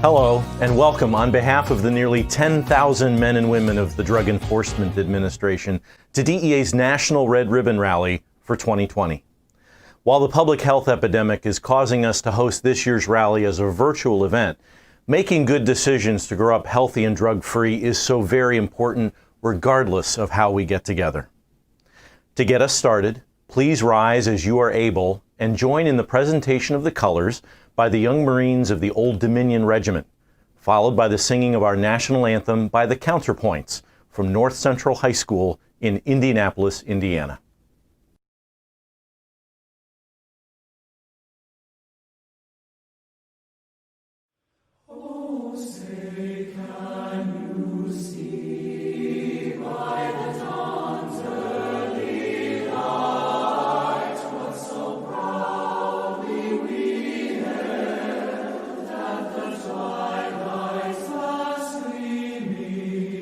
Hello and welcome on behalf of the nearly 10,000 men and women of the Drug Enforcement Administration to DEA's National Red Ribbon Rally for 2020. While the public health epidemic is causing us to host this year's rally as a virtual event, making good decisions to grow up healthy and drug-free is so very important regardless of how we get together. To get us started, please rise as you are able and join in the presentation of the colors by the Young Marines of the Old Dominion Regiment, followed by the singing of our national anthem by the Counterpoints from North Central High School in Indianapolis, Indiana. Oh, say can you see by the dawn's early light what so proudly we hailed at the twilight's last gleaming,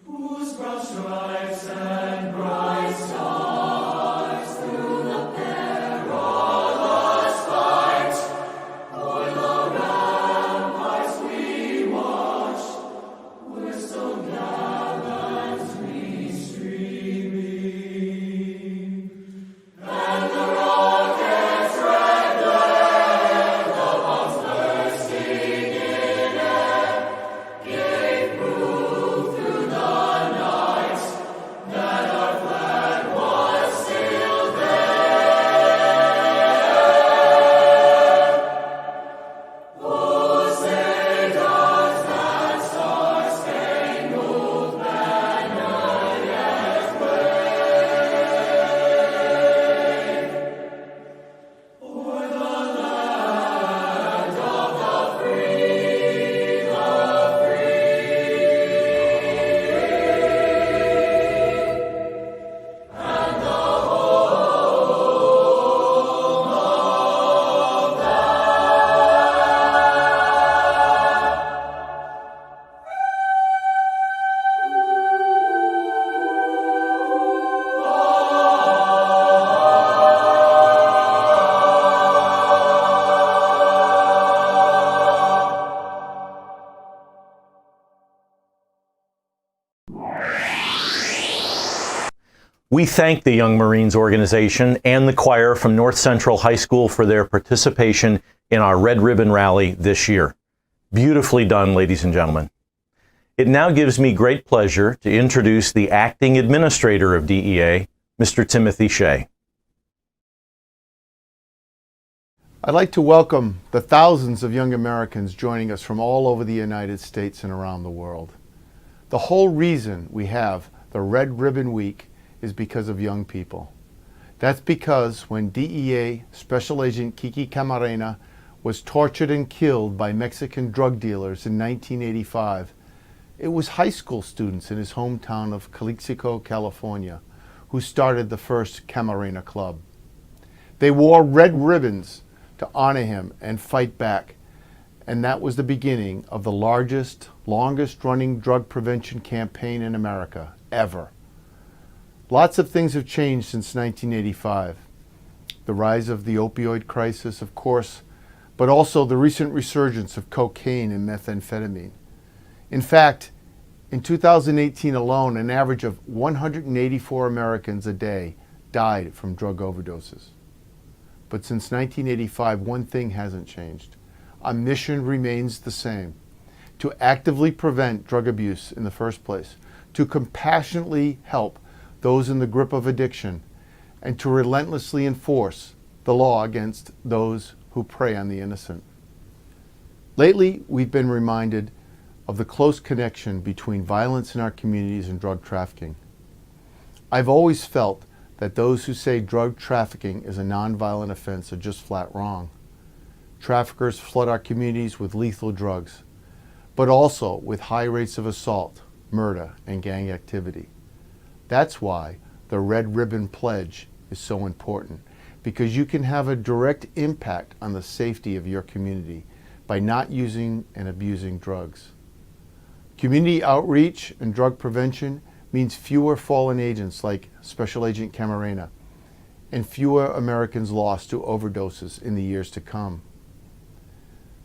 whose broad stripes and bright stars through the perilous fight o'er the ramparts we watched were so gallantly streaming, and the rockets' red glare, the bombs bursting in air, gave proof through the night that our flag was still there. Oh, say does that star-spangled banner yet wave o'er the land of the free, and the home of We thank the Young Marines organization and the choir from North Central High School for their participation in our Red Ribbon Rally this year. Beautifully done, ladies and gentlemen. It now gives me great pleasure to introduce the acting administrator of DEA, Mr. Timothy Shea. I'd like to welcome the thousands of young Americans joining us from all over the United States and around the world. The whole reason we have the Red Ribbon Week is because of young people. That's because when DEA Special Agent Kiki Camarena was tortured and killed by Mexican drug dealers in 1985, it was high school students in his hometown of Calexico, California, who started the first Camarena Club. They wore red ribbons to honor him and fight back, and that was the beginning of the largest, longest-running drug prevention campaign in America ever. Lots of things have changed since 1985. The rise of the opioid crisis, of course, but also the recent resurgence of cocaine and methamphetamine. In fact, in 2018 alone, an average of 184 Americans a day died from drug overdoses. But since 1985, one thing hasn't changed. Our mission remains the same: to actively prevent drug abuse in the first place, to compassionately help those in the grip of addiction, and to relentlessly enforce the law against those who prey on the innocent. Lately, we've been reminded of the close connection between violence in our communities and drug trafficking. I've always felt that those who say drug trafficking is a nonviolent offense are just flat wrong. Traffickers flood our communities with lethal drugs, but also with high rates of assault, murder, and gang activity. That's why the Red Ribbon Pledge is so important, because you can have a direct impact on the safety of your community by not using and abusing drugs. Community outreach and drug prevention means fewer fallen agents like Special Agent Camarena and fewer Americans lost to overdoses in the years to come.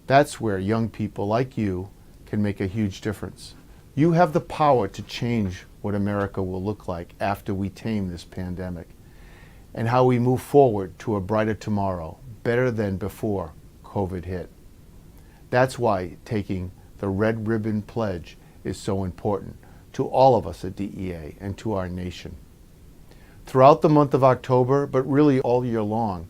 That's where young people like you can make a huge difference. You have the power to change what America will look like after we tame this pandemic and how we move forward to a brighter tomorrow, better than before COVID hit. That's why taking the Red Ribbon Pledge is so important to all of us at DEA and to our nation. Throughout the month of October, but really all year long,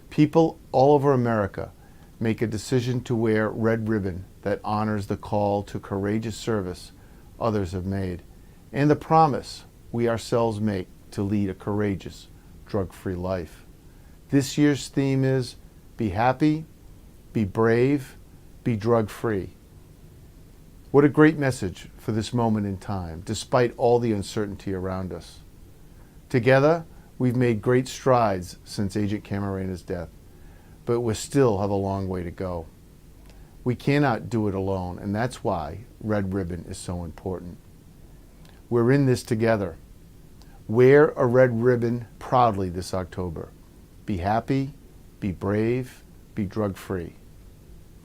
people all over America make a decision to wear red ribbon that honors the call to courageous service others have made and the promise we ourselves make to lead a courageous, drug-free life. This year's theme is be happy, be brave, be drug-free. What a great message for this moment in time, despite all the uncertainty around us. Together, we've made great strides since Agent Camarena's death, but we still have a long way to go. We cannot do it alone, and that's why Red Ribbon is so important. We're in this together. Wear a red ribbon proudly this October. Be happy, be brave, be drug-free.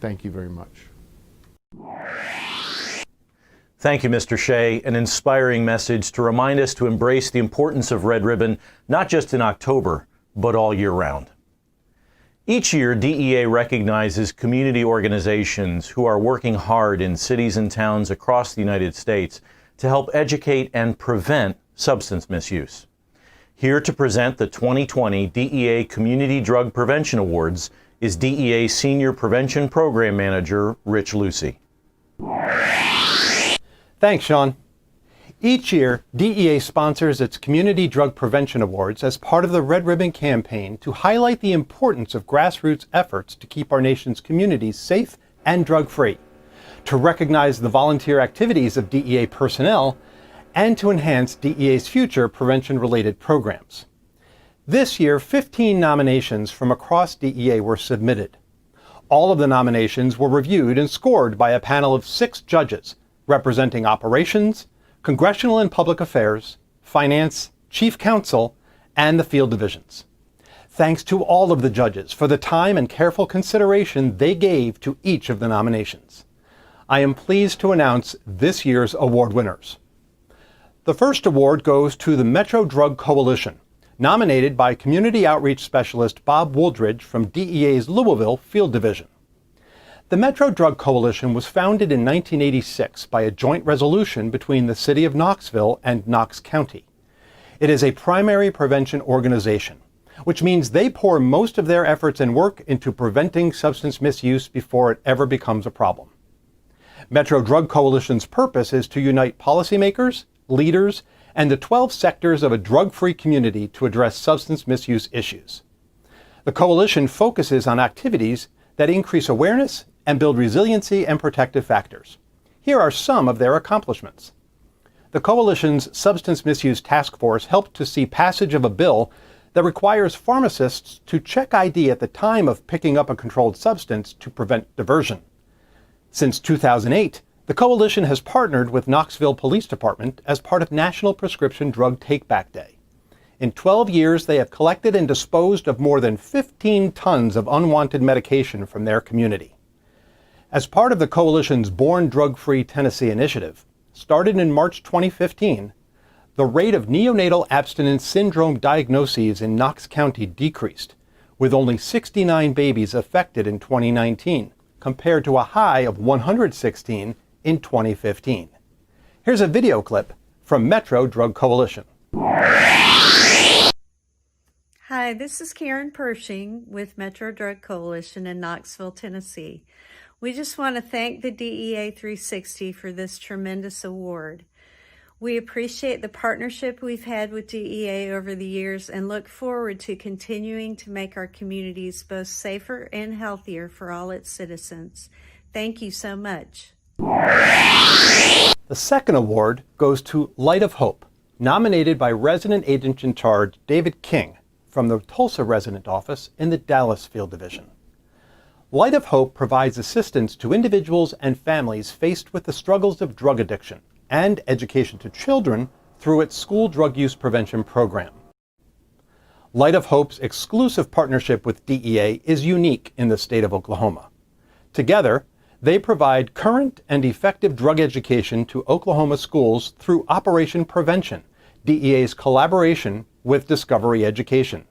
Thank you very much. Thank you, Mr. Shea. An inspiring message to remind us to embrace the importance of Red Ribbon, not just in October, but all year round. Each year, DEA recognizes community organizations who are working hard in cities and towns across the United States to help educate and prevent substance misuse. Here to present the 2020 DEA Community Drug Prevention Awards is DEA Senior Prevention Program Manager Rich Lucy. Thanks, Sean. Each year, DEA sponsors its Community Drug Prevention Awards as part of the Red Ribbon campaign to highlight the importance of grassroots efforts to keep our nation's communities safe and drug-free, to recognize the volunteer activities of DEA personnel, and to enhance DEA's future prevention-related programs. This year, 15 nominations from across DEA were submitted. All of the nominations were reviewed and scored by a panel of 6 judges, representing operations, congressional and public affairs, finance, chief counsel, and the field divisions. Thanks to all of the judges for the time and careful consideration they gave to each of the nominations. I am pleased to announce this year's award winners. The first award goes to the Metro Drug Coalition, nominated by Community Outreach Specialist Bob Wooldridge from DEA's Louisville Field Division. The Metro Drug Coalition was founded in 1986 by a joint resolution between the City of Knoxville and Knox County. It is a primary prevention organization, which means they pour most of their efforts and work into preventing substance misuse before it ever becomes a problem. Metro Drug Coalition's purpose is to unite policymakers, leaders, and the 12 sectors of a drug-free community to address substance misuse issues. The coalition focuses on activities that increase awareness and build resiliency and protective factors. Here are some of their accomplishments. The coalition's Substance Misuse Task Force helped to see passage of a bill that requires pharmacists to check ID at the time of picking up a controlled substance to prevent diversion. Since 2008, the coalition has partnered with Knoxville Police Department as part of National Prescription Drug Take-Back Day. In 12 years, they have collected and disposed of more than 15 tons of unwanted medication from their community. As part of the coalition's Born Drug-Free Tennessee initiative, started in March 2015, the rate of neonatal abstinence syndrome diagnoses in Knox County decreased, with only 69 babies affected in 2019, compared to a high of 116 in 2015. Here's a video clip from Metro Drug Coalition. Hi, this is Karen Pershing with Metro Drug Coalition in Knoxville, Tennessee. We just want to thank the DEA 360 for this tremendous award. We appreciate the partnership we've had with DEA over the years and look forward to continuing to make our communities both safer and healthier for all its citizens. Thank you so much. The second award goes to Light of Hope, nominated by Resident Agent in Charge David King from the Tulsa Resident Office in the Dallas Field Division. Light of Hope provides assistance to individuals and families faced with the struggles of drug addiction and education to children through its school drug use prevention program. Light of Hope's exclusive partnership with DEA is unique in the state of Oklahoma. Together, they provide current and effective drug education to Oklahoma schools through Operation Prevention, DEA's collaboration with Discovery Education.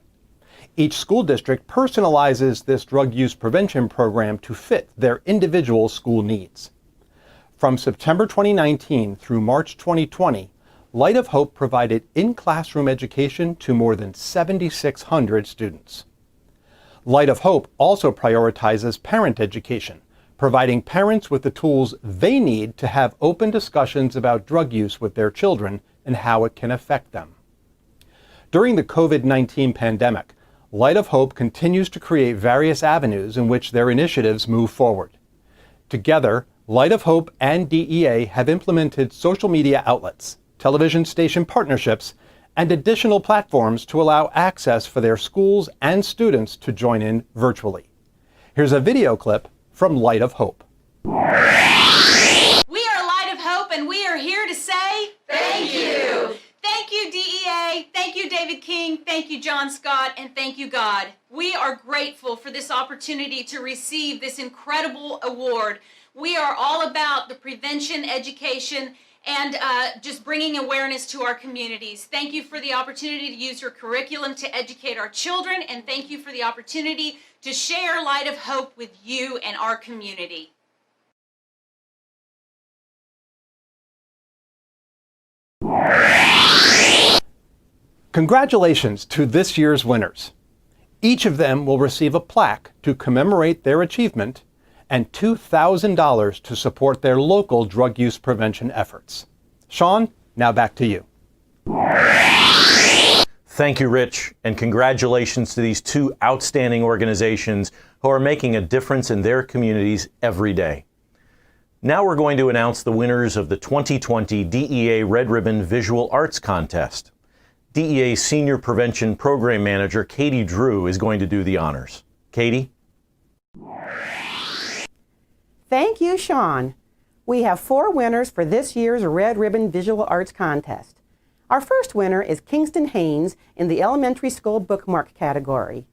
Each school district personalizes this drug use prevention program to fit their individual school needs. From September 2019 through March 2020, Light of Hope provided in-classroom education to more than 7,600 students. Light of Hope also prioritizes parent education, providing parents with the tools they need to have open discussions about drug use with their children and how it can affect them. During the COVID-19 pandemic, Light of Hope continues to create various avenues in which their initiatives move forward. Together, Light of Hope and DEA have implemented social media outlets, television station partnerships, and additional platforms to allow access for their schools and students to join in virtually. Here's a video clip from Light of Hope. We are Light of Hope, and we are here to say Thank you. Thank you, DEA. Thank you, David King. Thank you, John Scott. And thank you, God. We are grateful for this opportunity to receive this incredible award. We are all about the prevention, education, and just bringing awareness to our communities. Thank you for the opportunity to use your curriculum to educate our children, and thank you for the opportunity to share Light of Hope with you and our community. Congratulations to this year's winners. Each of them will receive a plaque to commemorate their achievement and $2,000 to support their local drug use prevention efforts. Sean, now back to you. Thank you, Rich, and congratulations to these two outstanding organizations who are making a difference in their communities every day. Now we're going to announce the winners of the 2020 DEA Red Ribbon Visual Arts Contest. DEA Senior Prevention Program Manager Katie Drew is going to do the honors. Katie? Thank you, Sean. We have 4 winners for this year's Red Ribbon Visual Arts Contest. Our first winner is Kingston Haynes in the elementary school bookmark category.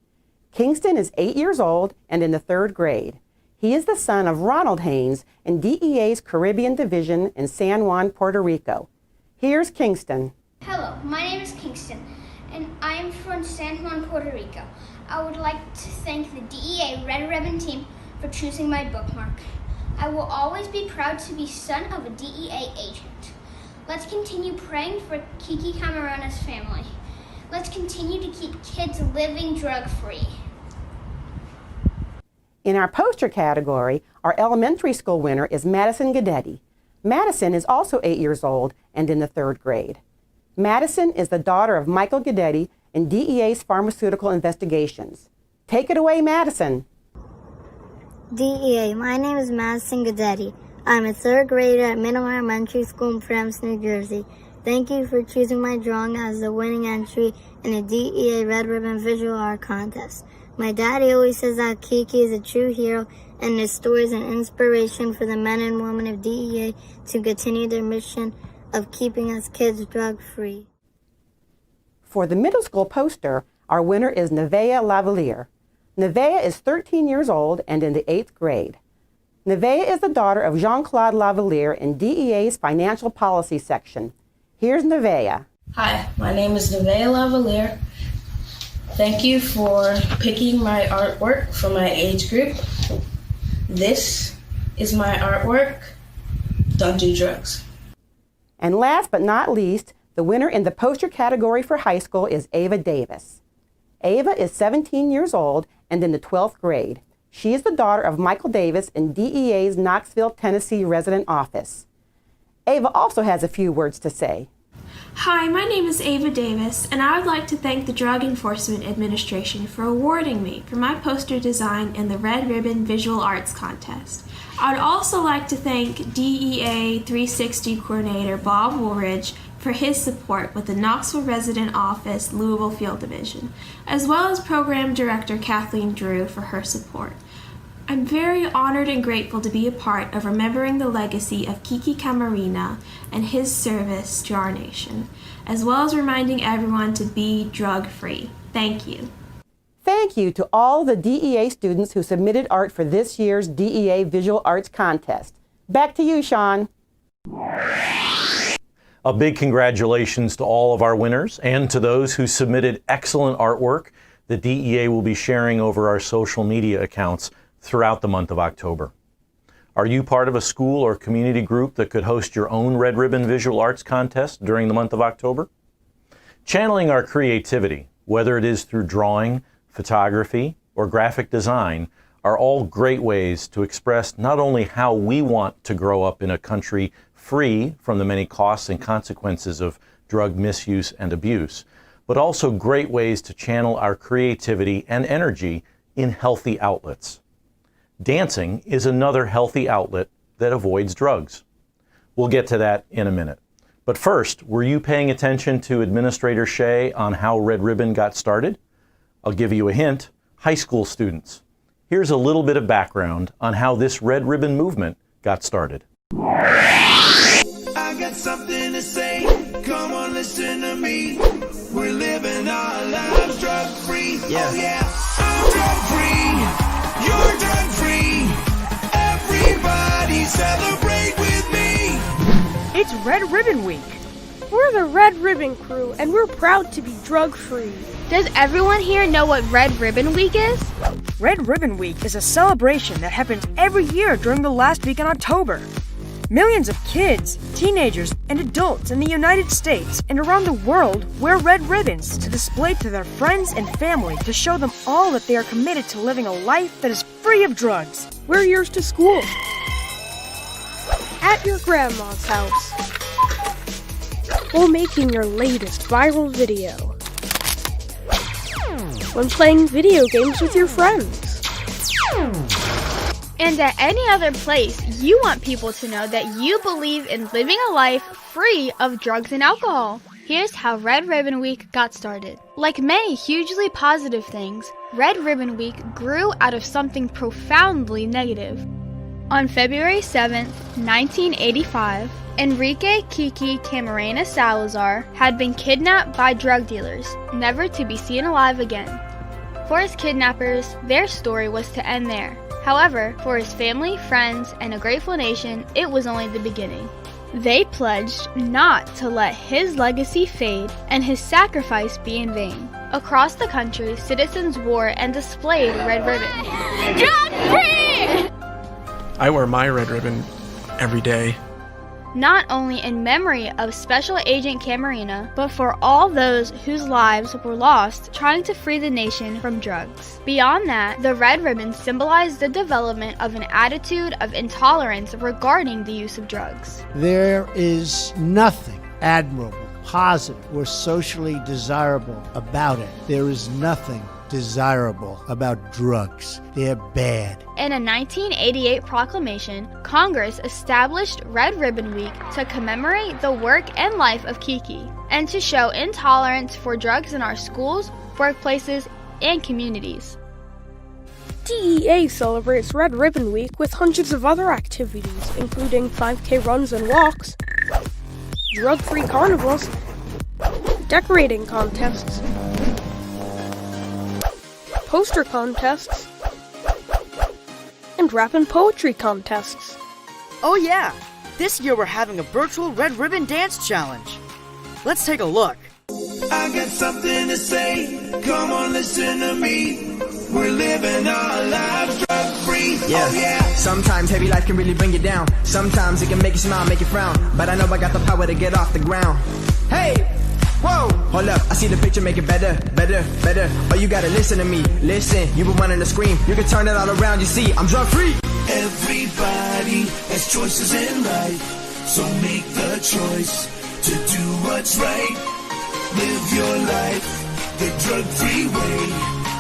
Kingston is 8 years old and in the 3rd grade. He is the son of Ronald Haynes in DEA's Caribbean Division in San Juan, Puerto Rico. Here's Kingston. Hello, my name is Kingston, and I am from San Juan, Puerto Rico. I would like to thank the DEA Red Ribbon team for choosing my bookmark. I will always be proud to be son of a DEA agent. Let's continue praying for Kiki Camarona's family. Let's continue to keep kids living drug-free. In our poster category, our elementary school winner is Madison Guidetti. Madison is also 8 years old and in the 3rd grade. Madison is the daughter of Michael Guidetti in DEA's pharmaceutical investigations. Take it away, Madison. DEA, my name is Madison Guidetti. I'm a 3rd grader at Middle Elementary School in Paramus, New Jersey. Thank you for choosing my drawing as the winning entry in a DEA Red Ribbon Visual Art Contest. My daddy always says that Kiki is a true hero and his story is an inspiration for the men and women of DEA to continue their mission of keeping us kids drug-free. For the middle school poster, our winner is Nevaeh Lavalier. Nevaeh is 13 years old and in the 8th grade. Nevaeh is the daughter of Jean-Claude Lavalier in DEA's Financial Policy section. Here's Nevaeh. Hi, my name is Nevaeh Lavalier. Thank you for picking my artwork for my age group. This is my artwork. Don't do drugs. And last but not least, the winner in the poster category for high school is Ava Davis. Ava is 17 years old and in the 12th grade. She is the daughter of Michael Davis in DEA's Knoxville, Tennessee resident office. Ava also has a few words to say. Hi, my name is Ava Davis, and I would like to thank the Drug Enforcement Administration for awarding me for my poster design in the Red Ribbon Visual Arts Contest. I would also like to thank DEA 360 Coordinator Bob Woolridge for his support with the Knoxville Resident Office Louisville Field Division, as well as Program Director Kathleen Drew for her support. I'm very honored and grateful to be a part of remembering the legacy of Kiki Camarena and his service to our nation, as well as reminding everyone to be drug-free. Thank you. Thank you to all the DEA students who submitted art for this year's DEA Visual Arts Contest. Back to you, Sean. A big congratulations to all of our winners and to those who submitted excellent artwork that DEA will be sharing over our social media accounts throughout the month of October. Are you part of a school or community group that could host your own Red Ribbon Visual Arts Contest during the month of October? Channeling our creativity, whether it is through drawing, photography, or graphic design, are all great ways to express not only how we want to grow up in a country free from the many costs and consequences of drug misuse and abuse, but also great ways to channel our creativity and energy in healthy outlets. Dancing is another healthy outlet that avoids drugs. We'll get to that in a minute. But first, were you paying attention to Administrator Shea on how Red Ribbon got started? I'll give you a hint. High school students. Here's a little bit of background on how this Red Ribbon movement got started. I got something to say, come on listen to me. We're living our lives drug free. Oh yeah, I'm drug free, you're drug free. Everybody celebrate with me. It's Red Ribbon Week. We're the Red Ribbon Crew and we're proud to be drug free. Does everyone here know what Red Ribbon Week is? Red Ribbon Week is a celebration that happens every year during the last week in October. Millions of kids, teenagers, and adults in the United States and around the world wear red ribbons to display to their friends and family to show them all that they are committed to living a life that is free of drugs. Wear yours to school, at your grandma's house, while making your latest viral video, when playing video games with your friends. And at any other place, you want people to know that you believe in living a life free of drugs and alcohol. Here's how Red Ribbon Week got started. Like many hugely positive things, Red Ribbon Week grew out of something profoundly negative. On February 7th, 1985, Enrique Kiki Camarena Salazar had been kidnapped by drug dealers, never to be seen alive again. For his kidnappers, their story was to end there. However, for his family, friends, and a grateful nation, it was only the beginning. They pledged not to let his legacy fade and his sacrifice be in vain. Across the country, citizens wore and displayed red ribbons. Drug-free! I wear my red ribbon every day. Not only in memory of Special Agent Camarena, but for all those whose lives were lost trying to free the nation from drugs. Beyond that, the red ribbon symbolized the development of an attitude of intolerance regarding the use of drugs. There is nothing admirable, positive, or socially desirable about it. There is nothing desirable about drugs. They're bad. In a 1988 proclamation, Congress established Red Ribbon Week to commemorate the work and life of Kiki, and to show intolerance for drugs in our schools, workplaces, and communities. DEA celebrates Red Ribbon Week with hundreds of other activities, including 5K runs and walks, drug-free carnivals, decorating contests, poster contests, and rap and poetry contests. Oh yeah! This year we're having a virtual Red Ribbon Dance Challenge. Let's take a look. I got something to say, come on listen to me. We're living our lives drug free. Yeah. Oh yeah. Sometimes heavy life can really bring you down. Sometimes it can make you smile, make you frown. But I know I got the power to get off the ground. Hey! Whoa! Hold up, I see the picture, make it better, better, better. Oh, you gotta listen to me, listen. You were wanting to scream, you can turn it all around, you see, I'm drug free. Everybody has choices in life, so make the choice to do what's right. Live your life the drug-free way.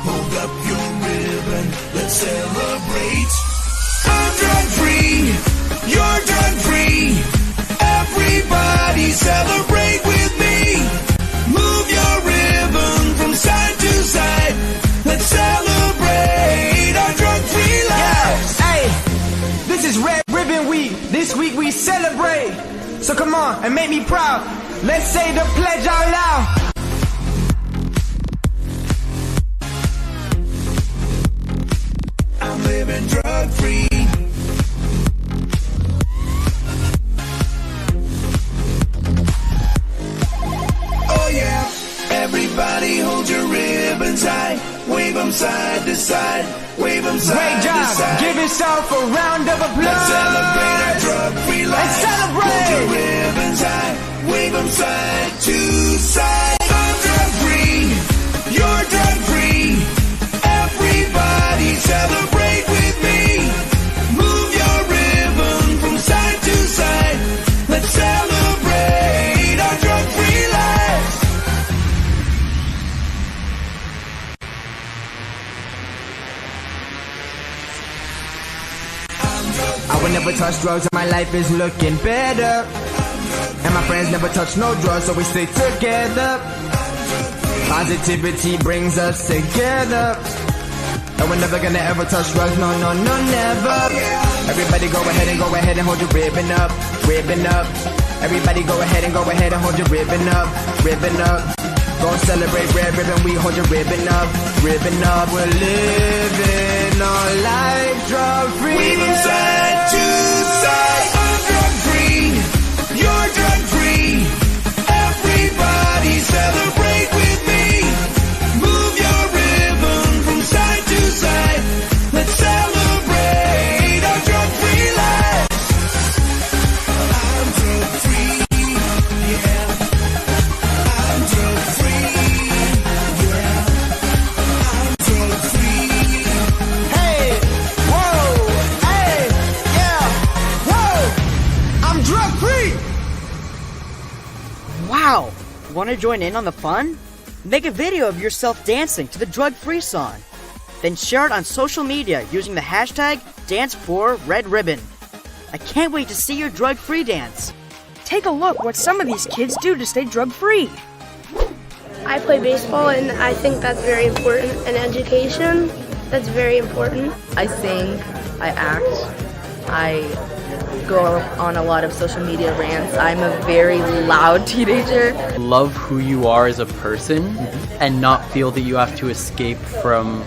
Hold up your ribbon, let's celebrate. I'm drug-free, you're drug-free. Everybody Everybody celebrate with me. Move your ribbon from side to side. Let's celebrate our drug-free lives. Yeah. Hey, this is Red Ribbon Week. This week we celebrate. So come on and make me proud. Let's say the pledge out loud. I'm living drug-free. Oh yeah. Everybody hold your ribbons high. Wave them side to side. Wave them side Great job. to side. Give yourself a round of applause. Let's celebrate our drug-free lives. Let's celebrate. Hold your ribbons high. Wave them side to side. I'm drug-free. You're drug-free. Everybody celebrate with me. Move your ribbon from side to side. Let's celebrate our drug-free lives. I will never touch drugs and my life is looking better. And my friends never touch no drugs, so we stay together. Positivity brings us together. And we're never gonna ever touch drugs, no, no, no, never. Everybody go ahead and hold your ribbon up, ribbon up. Everybody go ahead and hold your ribbon up, ribbon up. Go celebrate Red Ribbon, we hold your ribbon up, ribbon up. We're living our life drug-free. Wave them side to side. I'm drug-free. You're drug-free. Everybody celebrate with me. Move your ribbon from side to side. Let's celebrate our drug-free lives. I'm drug-free. Yeah. I'm drug-free. Yeah. I'm drug-free. Hey, whoa, hey, yeah, whoa, I'm drug-free. Wow! Want to join in on the fun? Make a video of yourself dancing to the drug-free song. Then share it on social media using the hashtag #DanceForRedRibbon. I can't wait to see your drug-free dance. Take a look what some of these kids do to stay drug-free. I play baseball and I think that's very important. And education, that's very important. I sing, I act, I go on a lot of social media rants. I'm a very loud teenager. Love who you are as a person and not feel that you have to escape from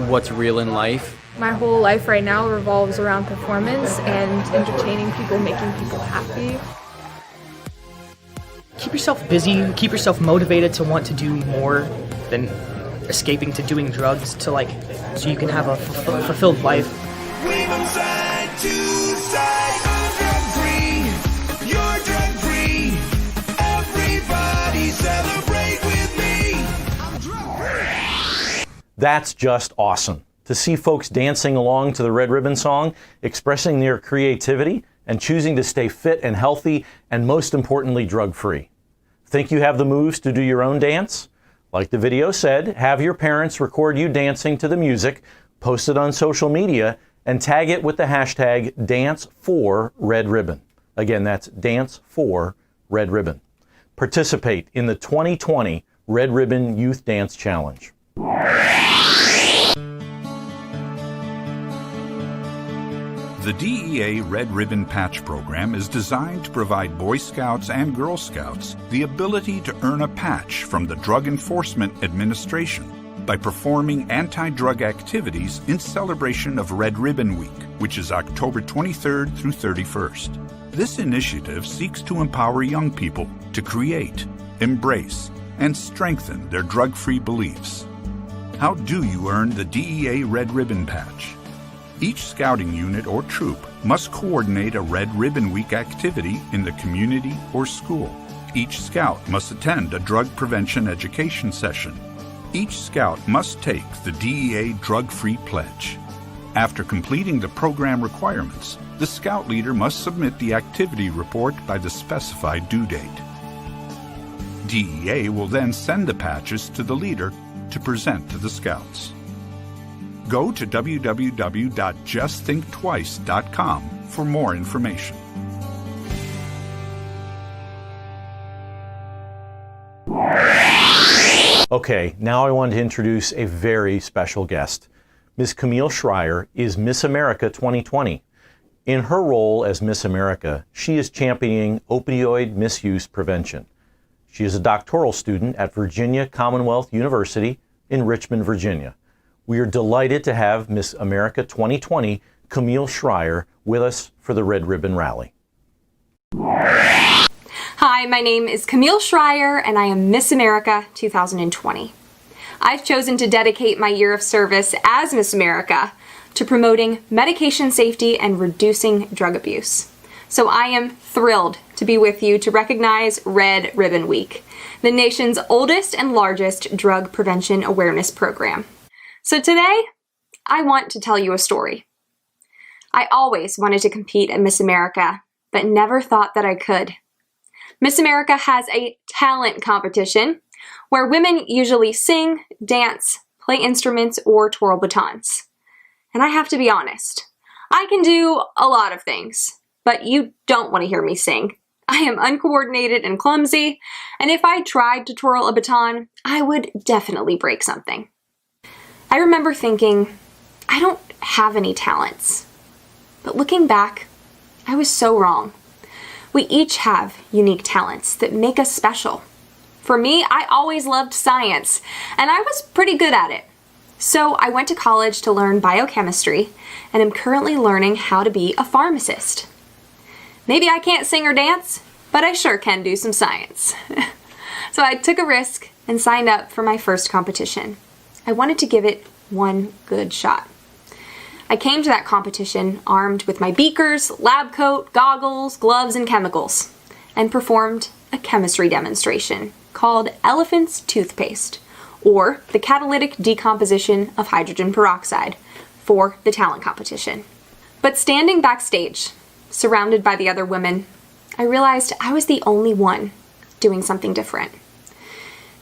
what's real in life. My whole life right now revolves around performance and entertaining people, making people happy. Keep yourself busy, keep yourself motivated to want to do more than escaping to doing drugs, so you can have a fulfilled life. Wave them side to side. I'm drug-free. You're drug-free. Everybody celebrate with me. I'm drug-free. That's just awesome. To see folks dancing along to the Red Ribbon song, expressing their creativity, and choosing to stay fit and healthy, and most importantly, drug-free. Think you have the moves to do your own dance? Like the video said, have your parents record you dancing to the music, post it on social media, and tag it with the hashtag #DanceForRedRibbon. Again, that's #DanceForRedRibbon. Participate in the 2020 Red Ribbon Youth Dance Challenge. The DEA Red Ribbon Patch Program is designed to provide Boy Scouts and Girl Scouts the ability to earn a patch from the Drug Enforcement Administration by performing anti-drug activities in celebration of Red Ribbon Week, which is October 23rd through 31st. This initiative seeks to empower young people to create, embrace, and strengthen their drug-free beliefs. How do you earn the DEA Red Ribbon Patch? Each scouting unit or troop must coordinate a Red Ribbon Week activity in the community or school. Each scout must attend a drug prevention education session. Each scout must take the DEA Drug-Free Pledge. After completing the program requirements, the scout leader must submit the activity report by the specified due date. DEA will then send the patches to the leader to present to the scouts. Go to www.justthinktwice.com for more information. Okay, now I want to introduce a very special guest. Ms. Camille Schreier is Miss America 2020. In her role as Miss America, she is championing opioid misuse prevention. She is a doctoral student at Virginia Commonwealth University in Richmond, Virginia. We are delighted to have Miss America 2020, Camille Schreier, with us for the Red Ribbon Rally. Hi, my name is Camille Schreier, and I am Miss America 2020. I've chosen to dedicate my year of service as Miss America to promoting medication safety and reducing drug abuse. So I am thrilled to be with you to recognize Red Ribbon Week, the nation's oldest and largest drug prevention awareness program. So today, I want to tell you a story. I always wanted to compete at Miss America, but never thought that I could. Miss America has a talent competition where women usually sing, dance, play instruments, or twirl batons. And I have to be honest, I can do a lot of things, but you don't want to hear me sing. I am uncoordinated and clumsy, and if I tried to twirl a baton, I would definitely break something. I remember thinking, I don't have any talents. But looking back, I was so wrong. We each have unique talents that make us special. For me, I always loved science, and I was pretty good at it. So I went to college to learn biochemistry, and am currently learning how to be a pharmacist. Maybe I can't sing or dance, but I sure can do some science. So I took a risk and signed up for my first competition. I wanted to give it one good shot. I came to that competition armed with my beakers, lab coat, goggles, gloves, and chemicals, and performed a chemistry demonstration called Elephant's Toothpaste, or the catalytic decomposition of hydrogen peroxide, for the talent competition. But standing backstage, surrounded by the other women, I realized I was the only one doing something different.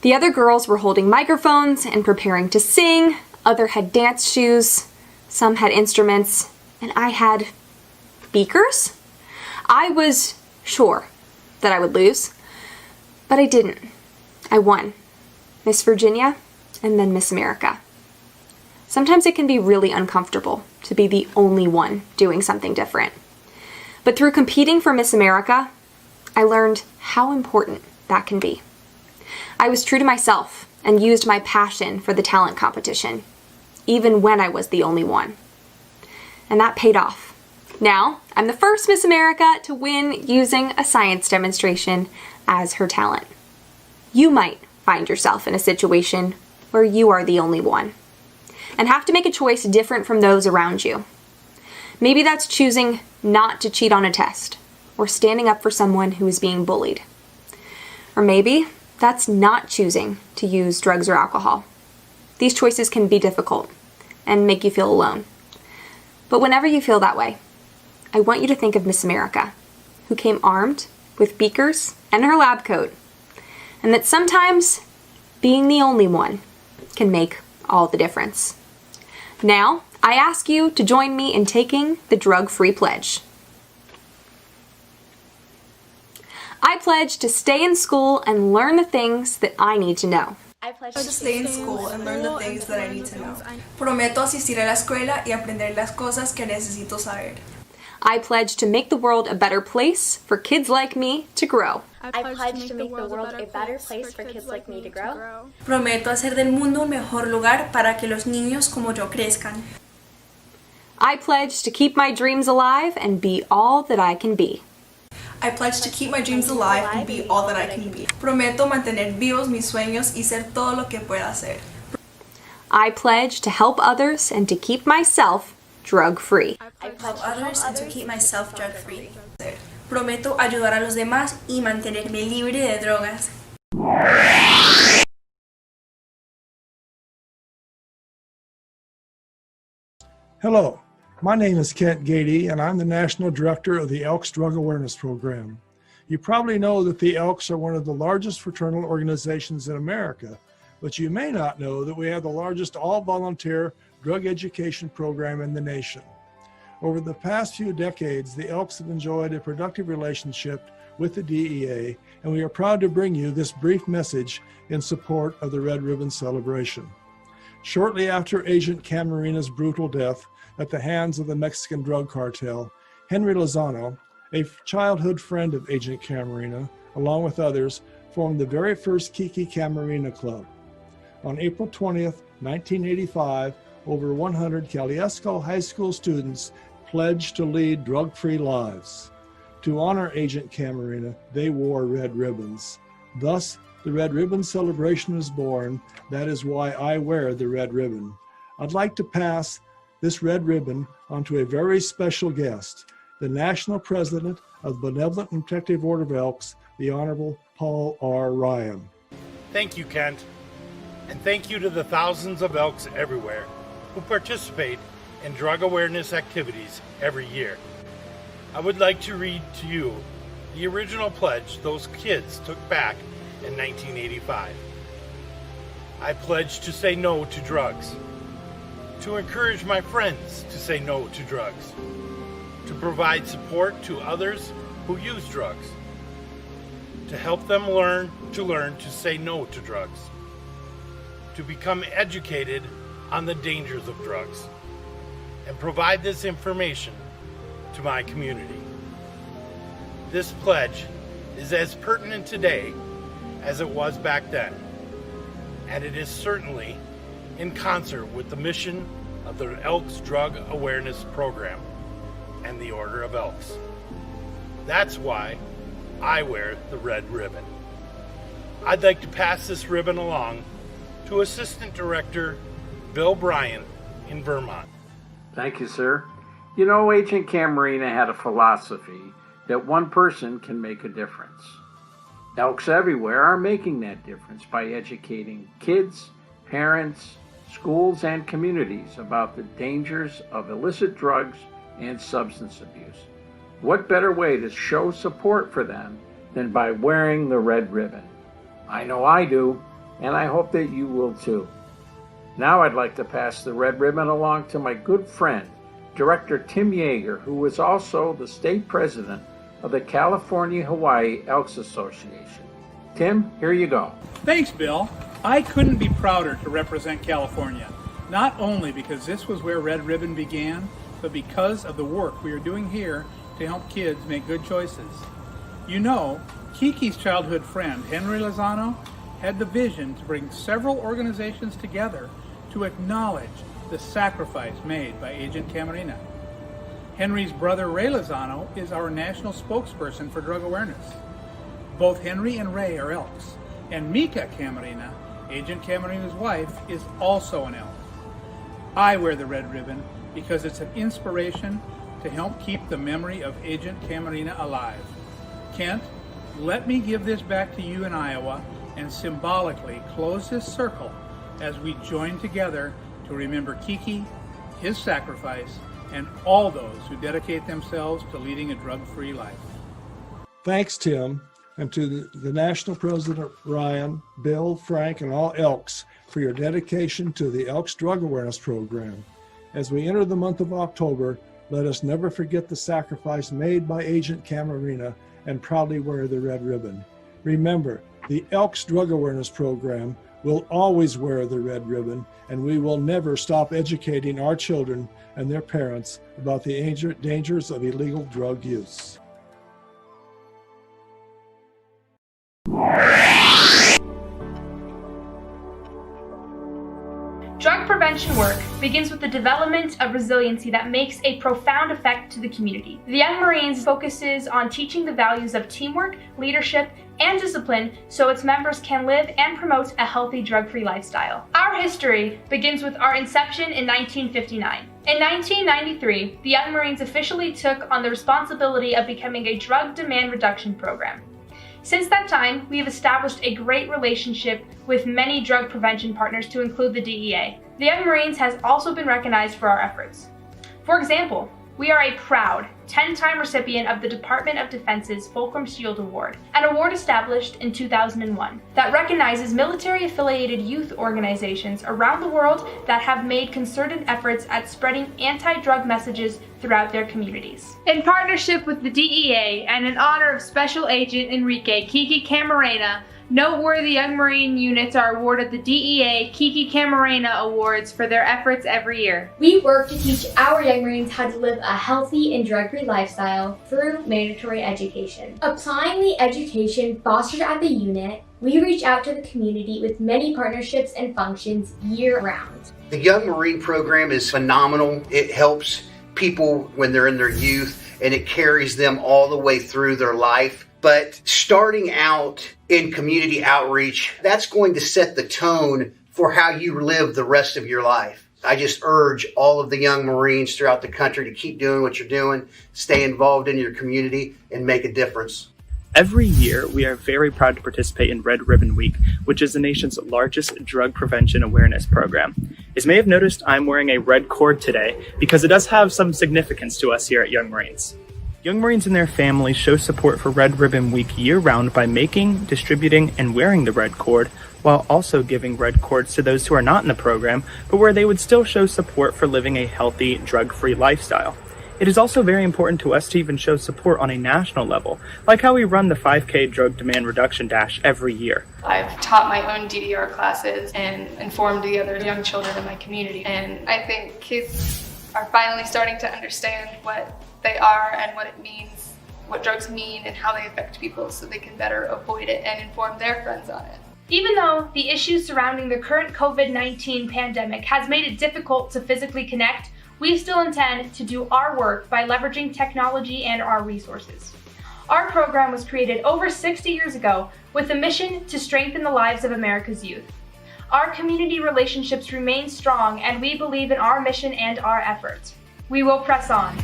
The other girls were holding microphones and preparing to sing, others had dance shoes, some had instruments, and I had beakers? I was sure that I would lose, but I didn't. I won. Miss Virginia, and then Miss America. Sometimes it can be really uncomfortable to be the only one doing something different. But through competing for Miss America, I learned how important that can be. I was true to myself and used my passion for the talent competition, even when I was the only one. And that paid off. Now, I'm the first Miss America to win using a science demonstration as her talent. You might find yourself in a situation where you are the only one and have to make a choice different from those around you. Maybe that's choosing not to cheat on a test or standing up for someone who is being bullied. Or maybe that's not choosing to use drugs or alcohol. These choices can be difficult and make you feel alone. But whenever you feel that way, I want you to think of Miss America, who came armed with beakers and her lab coat, and that sometimes being the only one can make all the difference. Now, I ask you to join me in taking the drug-free pledge. I pledge to stay in school and learn the things that I need to know. I pledge to stay in school and learn the things that I need to know. Prometo asistir a la escuela y aprender las cosas que necesito saber. I pledge to make the world a better place for kids like me to grow. I pledge to make the world a better place for kids like me to grow. Prometo hacer del mundo un mejor lugar para que los niños como yo crezcan. I pledge to keep my dreams alive and be all that I can be. I pledge to keep my dreams alive and be all that I can be. Prometo mantener vivos mis sueños y ser todo lo que pueda ser. I pledge to help others and to keep myself drug-free. I pledge others and to keep myself drug-free. Prometo ayudar a los demás y mantenerme libre de drogas. Hello, my name is Kent Gady, and I'm the National Director of the Elks Drug Awareness Program. You probably know that the Elks are one of the largest fraternal organizations in America, but you may not know that we have the largest all-volunteer drug education program in the nation. Over the past few decades, the Elks have enjoyed a productive relationship with the DEA, and we are proud to bring you this brief message in support of the Red Ribbon celebration. Shortly after Agent Camarina's brutal death at the hands of the Mexican drug cartel, Henry Lozano, a childhood friend of Agent Camarina, along with others, formed the very first Kiki Camarina Club. On April 20th, 1985, over 100 Kaliesco High School students pledged to lead drug-free lives. To honor Agent Camarina, they wore red ribbons. Thus, the Red Ribbon celebration was born. That is why I wear the red ribbon. I'd like to pass this red ribbon onto a very special guest, the National President of the Benevolent and Protective Order of Elks, the Honorable Paul R. Ryan. Thank you, Kent. And thank you to the thousands of Elks everywhere who participate in drug awareness activities every year. I would like to read to you the original pledge those kids took back in 1985. I pledge to say no to drugs, to encourage my friends to say no to drugs, to provide support to others who use drugs, to help them learn to say no to drugs, to become educated on the dangers of drugs, and provide this information to my community. This pledge is as pertinent today as it was back then, and it is certainly in concert with the mission of the Elks Drug Awareness Program and the Order of Elks. That's why I wear the red ribbon. I'd like to pass this ribbon along to Assistant Director Bill Bryan in Vermont. Thank you, sir. You know, Agent Camarina had a philosophy that one person can make a difference. Elks everywhere are making that difference by educating kids, parents, schools, and communities about the dangers of illicit drugs and substance abuse. What better way to show support for them than by wearing the red ribbon? I know I do, and I hope that you will too. Now I'd like to pass the red ribbon along to my good friend, Director Tim Yeager, who is also the state president of the California-Hawaii Elks Association. Tim, here you go. Thanks, Bill. I couldn't be prouder to represent California, not only because this was where Red Ribbon began, but because of the work we are doing here to help kids make good choices. You know, Kiki's childhood friend, Henry Lozano, had the vision to bring several organizations together to acknowledge the sacrifice made by Agent Camarina. Henry's brother Ray Lozano is our national spokesperson for drug awareness. Both Henry and Ray are Elks, and Mika Camarina, Agent Camarina's wife, is also an Elk. I wear the red ribbon because it's an inspiration to help keep the memory of Agent Camarina alive. Kent, let me give this back to you in Iowa and symbolically close this circle as we join together to remember Kiki, his sacrifice, and all those who dedicate themselves to leading a drug-free life. Thanks, Tim, and to the National President Ryan, Bill, Frank, and all Elks for your dedication to the Elks Drug Awareness Program. As we enter the month of October, let us never forget the sacrifice made by Agent Camarina and proudly wear the red ribbon. Remember, the Elks Drug Awareness Program will always wear the red ribbon, and we will never stop educating our children and their parents about the dangers of illegal drug use. Drug prevention work begins with the development of resiliency that makes a profound effect to the community. The Young Marines focuses on teaching the values of teamwork, leadership, and discipline so its members can live and promote a healthy drug-free lifestyle. Our history begins with our inception in 1959. In 1993, the Young Marines officially took on the responsibility of becoming a drug demand reduction program. Since that time, we have established a great relationship with many drug prevention partners to include the DEA. The Young Marines has also been recognized for our efforts. For example, we are a proud 10-time recipient of the Department of Defense's Fulcrum Shield Award, an award established in 2001 that recognizes military-affiliated youth organizations around the world that have made concerted efforts at spreading anti-drug messages throughout their communities. In partnership with the DEA and in honor of Special Agent Enrique Kiki Camarena, noteworthy Young Marine units are awarded the DEA Kiki Camarena Awards for their efforts every year. We work to teach our Young Marines how to live a healthy and drug-free lifestyle through mandatory education. Applying the education fostered at the unit, we reach out to the community with many partnerships and functions year-round. The Young Marine program is phenomenal. It helps people when they're in their youth, and it carries them all the way through their life. But starting out in community outreach, that's going to set the tone for how you live the rest of your life. I just urge all of the young Marines throughout the country to keep doing what you're doing, stay involved in your community, and make a difference. Every year, we are very proud to participate in Red Ribbon Week, which is the nation's largest drug prevention awareness program. As you may have noticed, I'm wearing a red cord today because it does have some significance to us here at Young Marines. Young Marines and their families show support for Red Ribbon Week year-round by making, distributing, and wearing the red cord, while also giving red cords to those who are not in the program, but where they would still show support for living a healthy, drug-free lifestyle. It is also very important to us to even show support on a national level, like how we run the 5K Drug Demand Reduction Dash every year. I've taught my own DDR classes and informed the other young children in my community, and I think kids are finally starting to understand what they are and what it means, what drugs mean and how they affect people, so they can better avoid it and inform their friends on it. Even though the issues surrounding the current COVID-19 pandemic has made it difficult to physically connect, we still intend to do our work by leveraging technology and our resources. Our program was created over 60 years ago with a mission to strengthen the lives of America's youth. Our community relationships remain strong, and we believe in our mission and our efforts. We will press on.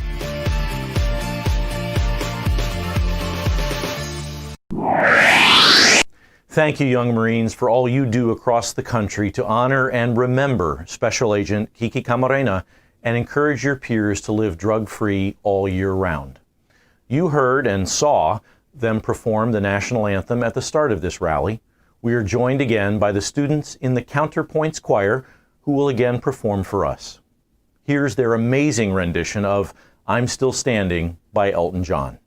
Thank you, Young Marines, for all you do across the country to honor and remember Special Agent Kiki Camarena and encourage your peers to live drug-free all year round. You heard and saw them perform the national anthem at the start of this rally. We are joined again by the students in the Counterpoints Choir, who will again perform for us. Here's their amazing rendition of I'm Still Standing by Elton John.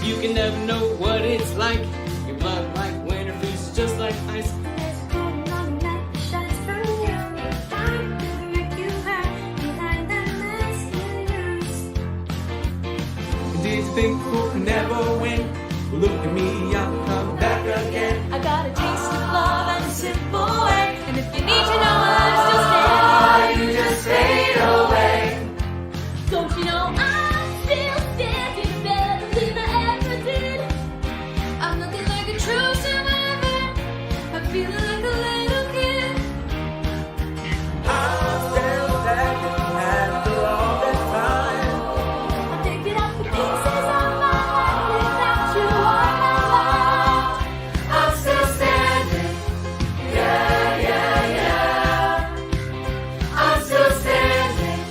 You can never know what it's like. Your blood like winter freezes just like ice. Did you think who can never win? Well, look at me, I'll come back again. I got a taste of love in a simple way. And if you need to know, I'm still standing. You just fade away. Don't you know I'm still standing better than I ever did? I'm looking like a true survivor. I'm feeling like a little kid. I'm still standing after all this time. I'm picking up the pieces of my life without you on my mind. I'm still standing. Yeah, yeah, yeah. I'm still standing.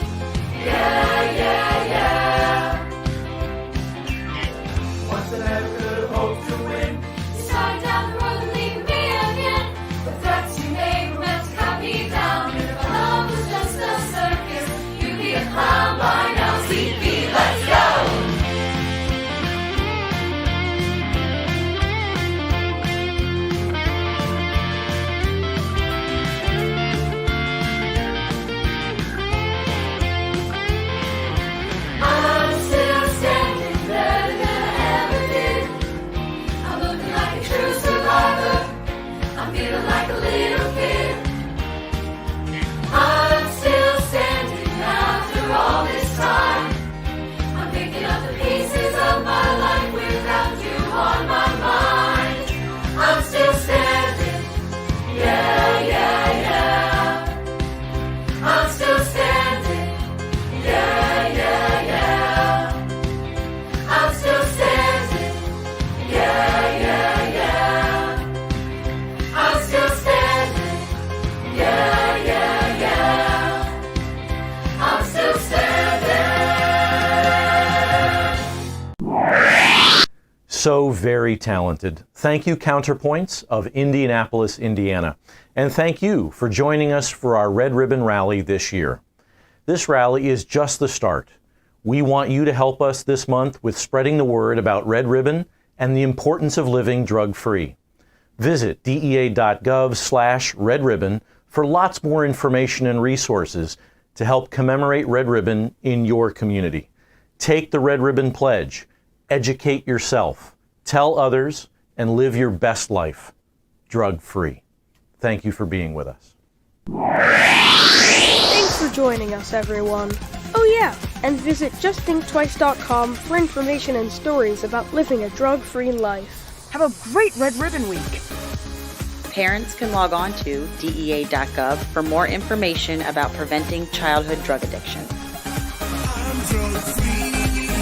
so very talented. Thank you, Counterpoints of Indianapolis, Indiana. And thank you for joining us for our Red Ribbon Rally this year. This rally is just the start. We want you to help us this month with spreading the word about Red Ribbon and the importance of living drug-free. Visit dea.gov/Red Ribbon for lots more information and resources to help commemorate Red Ribbon in your community. Take the Red Ribbon Pledge, educate yourself, tell others, and live your best life, drug-free. Thank you for being with us. Thanks for joining us, everyone. Oh yeah, and visit justthinktwice.com for information and stories about living a drug-free life. Have a great Red Ribbon Week. Parents can log on to DEA.gov for more information about preventing childhood drug addiction. I'm drug free.